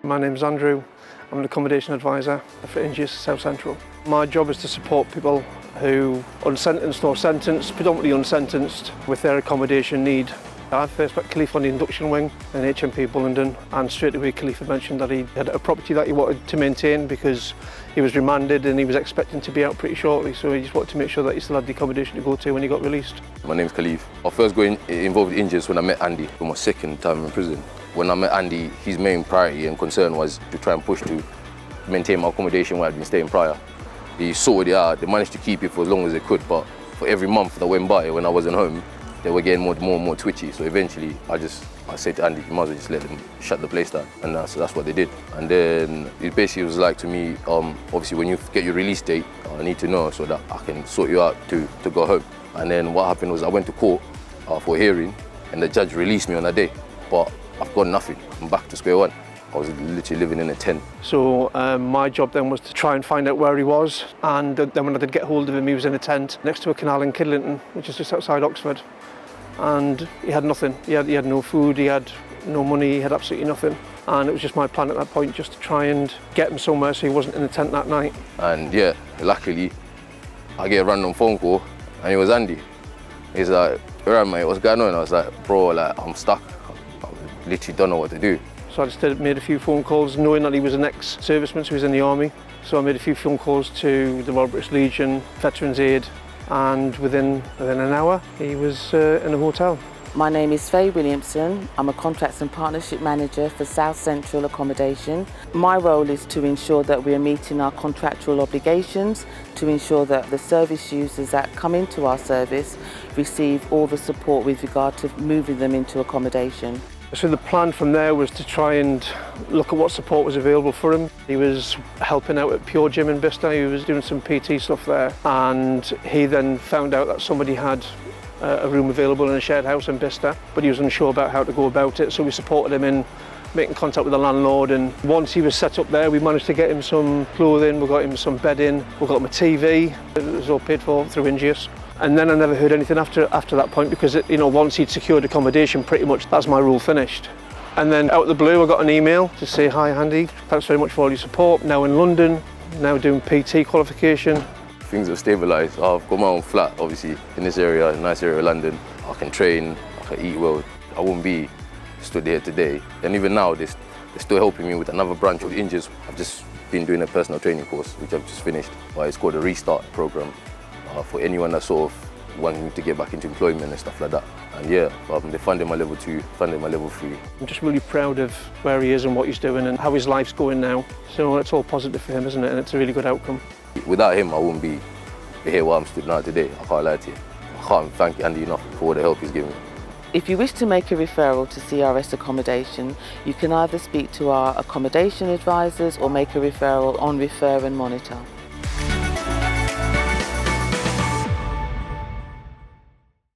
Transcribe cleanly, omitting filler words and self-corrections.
My name's Andrew. I'm an accommodation advisor for Ingeus South Central. My job is to support people who are unsentenced or sentenced, predominantly unsentenced, with their accommodation need. I first met Khalif on the induction wing in HMP Bullingdon, and straight away Khalif had mentioned that he had a property that he wanted to maintain because he was remanded and he was expecting to be out pretty shortly, so he just wanted to make sure that he still had the accommodation to go to when he got released. My name's Khalif. I first got involved with Ingeus when I met Andy for my second time in prison. When I met Andy, his main priority and concern was to try and push to maintain my accommodation where I'd been staying prior. He sorted it out, they managed to keep it for as long as they could, but for every month that went by when I wasn't home, they were getting more and more twitchy. So eventually I said to Andy, you might as well just let them shut the place down. And that's what they did. And then it basically was like to me, obviously when you get your release date, I need to know so that I can sort you out to go home. And then what happened was I went to court for a hearing and the judge released me on that day. But I've got nothing, I'm back to square one. I was literally living in a tent. So my job then was to try and find out where he was, and then when I did get hold of him, he was in a tent next to a canal in Kidlington, which is just outside Oxford. And he had nothing. He had no food, he had no money, he had absolutely nothing. And it was just my plan at that point just to try and get him somewhere so he wasn't in the tent that night. And yeah, luckily, I get a random phone call and it was Andy. He's like, "Alright mate, what's going on?" I was like, "Bro, like, I'm stuck. I literally don't know what to do." So I just made a few phone calls, knowing that he was an ex-serviceman, so he was in the army. So I made a few phone calls to the Royal British Legion, Veterans Aid, and within an hour, he was in a hotel. My name is Faye Williamson. I'm a Contracts and Partnership Manager for South Central Accommodation. My role is to ensure that we are meeting our contractual obligations, to ensure that the service users that come into our service receive all the support with regard to moving them into accommodation. So the plan from there was to try and look at what support was available for him. He was helping out at Pure Gym in Bicester, he was doing some PT stuff there, and he then found out that somebody had a room available in a shared house in Bicester, but he was unsure about how to go about it, so we supported him in making contact with the landlord, and once he was set up there we managed to get him some clothing, we got him some bedding, we got him a TV. It was all paid for through Ingeus. And then I never heard anything after that point because, once he'd secured accommodation, pretty much that's my role finished. And then out of the blue, I got an email to say, "Hi Andy, thanks very much for all your support. Now in London, now doing PT qualification." Things have stabilised. I've got my own flat, obviously, in this area, a nice area of London. I can train, I can eat well. I wouldn't be stood here today. And even now, they're still helping me with another branch of Ingeus. I've just been doing a personal training course, which I've just finished. It's called a Restart programme. For anyone that's sort of wanting to get back into employment and stuff like that. And yeah, they're funding my level 2, funding my level 3. I'm just really proud of where he is and what he's doing and how his life's going now. So it's all positive for him, isn't it? And it's a really good outcome. Without him, I wouldn't be here where I'm stood now today. I can't lie to you. I can't thank Andy enough for all the help he's given me. If you wish to make a referral to CRS accommodation, you can either speak to our accommodation advisors or make a referral on Refer and Monitor.